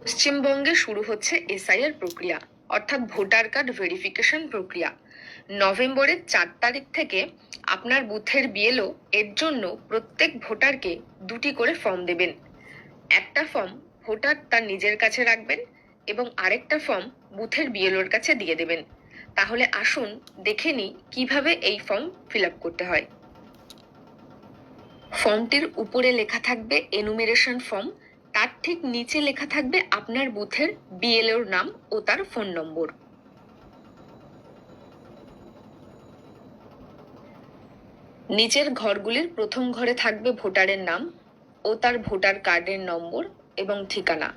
পশ্চিমবঙ্গে শুরু হচ্ছে এসআইআর প্রক্রিয়া, অর্থাৎ ভোটার কার্ড ভেরিফিকেশন প্রক্রিয়া। নভেম্বরের 4 তারিখ থেকে আপনার বুথের বিএলও এর জন্য প্রত্যেক ভোটারকে 2টি করে ফর্ম দেবেন। একটা ফর্ম ভোটার তার নিজের কাছে রাখবেন এবং আরেকটা ফর্ম বুথের বিএলওর কাছে দিয়ে দেবেন। তাহলে আসুন দেখে নিই কিভাবে এই ফর্ম ফিল আপ করতে হয়। ফর্মটির উপরে লেখা থাকবে এনুমেরেশন ফর্ম, তার ঠিক নিচে লেখা থাকবে আপনার বুথের বিএলওর নাম ও তার ফোন নম্বর। নিচের ঘরগুলির প্রথম ঘরে থাকবে ভোটারের নাম ও তার ভোটার কার্ডের নম্বর এবং ঠিকানা।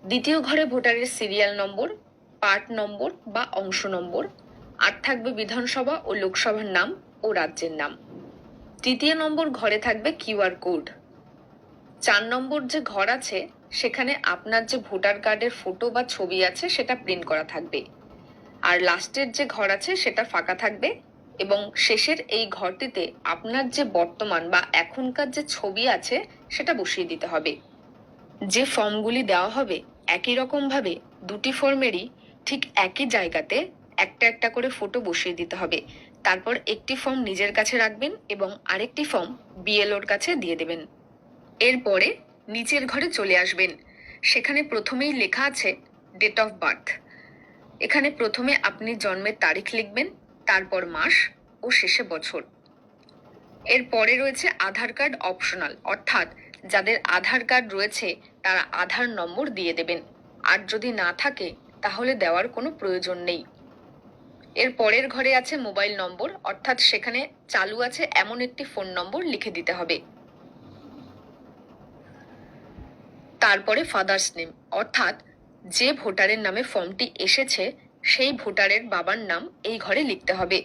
দ্বিতীয় ঘরে ভোটারের সিরিয়াল নম্বর, পার্ট নম্বর বা অংশ নম্বর, আর থাকবে বিধানসভা ও লোকসভার নাম ও রাজ্যের নাম। তৃতীয় নম্বর ঘরে থাকবে কিউআর কোড। 4 নম্বর যে ঘর আছে সেখানে আপনার যে ভোটার কার্ডের ফটো বা ছবি আছে সেটা প্রিন্ট করা থাকবে। আর লাস্টের যে ঘর আছে সেটা ফাঁকা থাকবে এবং শেষের এই ঘরটিতে আপনার যে বর্তমান বা এখনকার যে ছবি আছে সেটা বসিয়ে দিতে হবে। যে ফর্মগুলি দেওয়া হবে একই রকম ভাবে 2টি ফর্মেরই ঠিক একই জায়গাতে একটা একটা করে ফটো বসিয়ে দিতে হবে। তারপর একটি ফর্ম নিজের কাছে রাখবেন এবং আরেকটি ফর্ম বিএলওর কাছে দিয়ে দেবেন। এরপরে নিচের ঘরে চলে আসবেন। সেখানে প্রথমেই লেখা আছে ডেট অফ বার্থ। এখানে প্রথমে আপনি জন্মের তারিখ লিখবেন, তারপর মাস ও শেষে বছর। এরপরে রয়েছে আধার কার্ড অপশনাল, অর্থাৎ যাদের আধার কার্ড রয়েছে তারা আধার নম্বর দিয়ে দেবেন, আর যদি না থাকে তাহলে দেওয়ার কোনো প্রয়োজন নেই। এর পরের ঘরে আছে মোবাইল নম্বর, অর্থাৎ সেখানে চালু আছে এমন একটি ফোন নম্বর লিখে দিতে হবে। তারপরে ফাদার্স নেম, অর্থাৎ যে ভোটারের নামে ফর্মটি এসেছে সেই ভোটারের বাবার নাম এই ঘরে লিখতে হবে।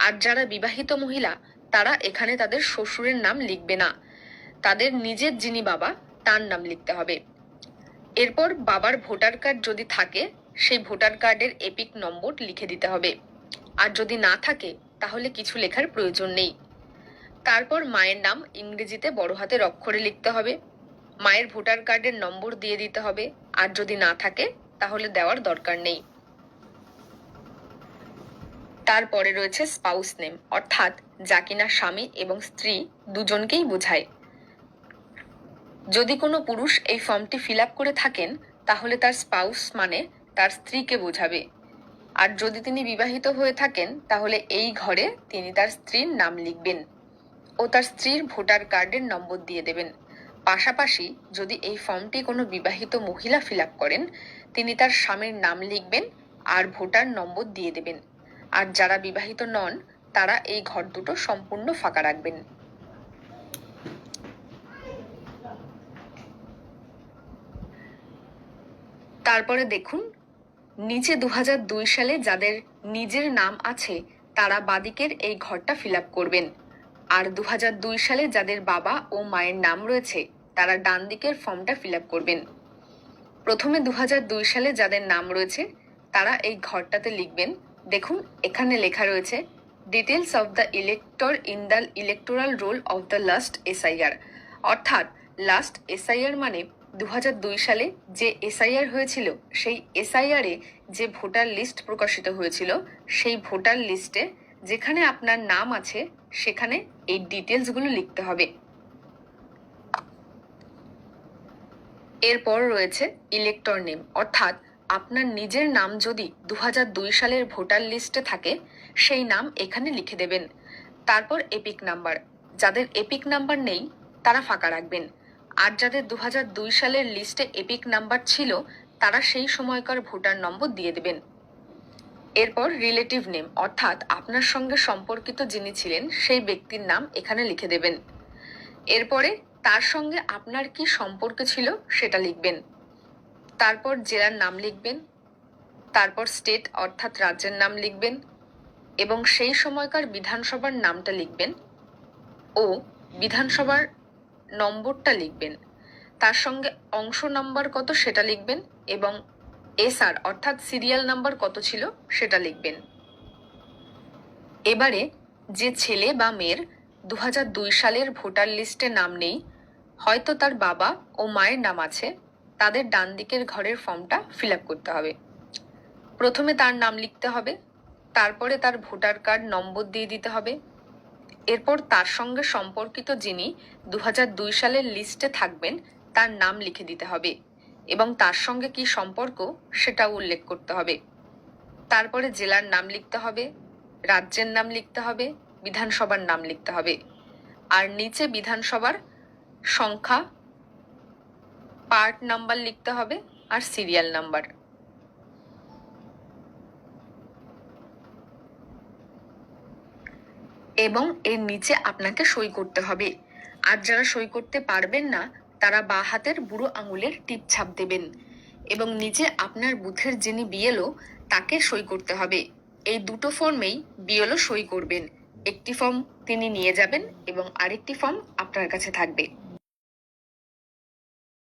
আর যারা বিবাহিত মহিলা তারা এখানে তাদের শ্বশুরের নাম লিখবে না, তাদের নিজের যিনি বাবা তার নাম লিখতে হবে। এরপর বাবার ভোটার কার্ড যদি থাকে সেই ভোটার কার্ডের এপিক নম্বর লিখে দিতে হবে, আর যদি না থাকে তাহলে কিছু লেখার প্রয়োজন নেই। তারপর মায়ের নাম ইংরেজিতে বড় হাতের অক্ষরে লিখতে হবে, মায়ের ভোটার কার্ডের নম্বর দিয়ে দিতে হবে, আর যদি না থাকে তাহলে দেওয়ার দরকার নেই। তারপরে রয়েছে স্পাউস নেম, অর্থাৎ যা কিনা স্বামী এবং স্ত্রী দুজনকেই বোঝায়। যদি কোনো পুরুষ এই ফর্মটি ফিল আপ করে থাকেন তাহলে তার স্পাউস মানে তার স্ত্রীকে বোঝাবে, আর যদি তিনি বিবাহিত হয়ে থাকেন তাহলে এই ঘরে তিনি তার স্ত্রীর নাম লিখবেন ও তার স্ত্রীর ভোটার কার্ডের নম্বর দিয়ে দেবেন। পাশাপাশি যদি এই ফর্মটি কোনো বিবাহিত মহিলা ফিল আপ করেন তিনি তার স্বামীর নাম লিখবেন আর ভোটার নম্বর দিয়ে দেবেন, আর যারা বিবাহিত নন তারা এই ঘর দুটো সম্পূর্ণ ফাঁকা রাখবেন। তারপরে দেখুন নিচে 2002 সালে যাদের নিজের নাম আছে তারা বাদিকের এই ঘরটা ফিল আপ করবেন, আর 2002 সালে যাদের বাবা ও মায়ের নাম রয়েছে তারা ডান দিকের ফর্মটা ফিল আপ করবেন। প্রথমে 2002 সালে যাদের নাম রয়েছে তারা এই ঘরটাতে লিখবেন। দেখুন এখানে লেখা রয়েছে details of the elector in the electoral role of the last SIR, অর্থাৎ লাস্ট এসআইআর মানে 2002 সালে যে এসআইআর হয়েছিল সেই এসআইআরে যে ভোটার লিস্ট প্রকাশিত হয়েছিল সেই ভোটার লিস্টে যেখানে আপনার নাম আছে সেখানে এই ডিটেলসগুলো লিখতে হবে। এরপর রয়েছে ইলেক্টর নেম, অর্থাৎ আপনার নিজের নাম যদি 2002 সালের ভোটার লিস্টে থাকে সেই নাম এখানে লিখে দেবেন। তারপর এপিক নাম্বার, যাদের এপিক নাম্বার নেই তারা ফাঁকা রাখবেন, আর যাদের 2002 সালের লিস্টে এপিক নাম্বার ছিল তারা সেই সময়কার ভোটার নম্বর দিয়ে দেবেন। এরপর রিলেটিভ নেম, অর্থাৎ আপনার সঙ্গে সম্পর্কিত যিনি ছিলেন সেই ব্যক্তির নাম এখানে লিখে দেবেন। এরপরে তার সঙ্গে আপনার কি সম্পর্ক ছিল সেটা লিখবেন। তারপর জেলার নাম লিখবেন, তারপর স্টেট অর্থাৎ রাজ্যের নাম লিখবেন এবং সেই সময়কার বিধানসভার নামটা লিখবেন ও বিধানসভার নম্বরটা লিখবেন। তার সঙ্গে অংশ নাম্বার কত সেটা লিখবেন এবং এসআর অর্থাৎ সিরিয়াল নাম্বার কত ছিল সেটা লিখবেন। এবারে যে ছেলে বা মেয়ের 2002 সালের ভোটার লিস্টে নাম নেই, হয়তো তার বাবা ও মায়ের নাম আছে তাদের ডান দিকের ঘরের ফর্মটা ফিল আপ করতে হবে। প্রথমে তার নাম লিখতে হবে, তারপরে তার ভোটার কার্ড নম্বর দিয়ে দিতে হবে। এরপর তার সঙ্গে সম্পর্কিত যিনি 2002 সালের লিস্টে থাকবেন তার নাম লিখে দিতে হবে এবং তার সঙ্গে কি সম্পর্ক সেটাও উল্লেখ করতে হবে। তারপরে জেলার নাম লিখতে হবে, রাজ্যের নাম লিখতে হবে, বিধানসভার নাম লিখতে হবে। আর নিচে বিধানসভার সংখ্যা, পার্ট নাম্বার লিখতে হবে আর সিরিয়াল নাম্বার। এবং এর নিচে আপনাকে সই করতে হবে। আর যারা সই করতে পারবেন না তারা বাঁ হাতের বুড়ো আঙুলের টিপ ছাপ দেবেন এবং নিচে আপনার বুথের যিনি বিএলও তাকে সই করতে হবে। এই দুটো ফর্মেই বিএলও সই করবেন। একটি ফর্ম তিনি নিয়ে যাবেন এবং আরেকটি ফর্ম আপনার কাছে থাকবে।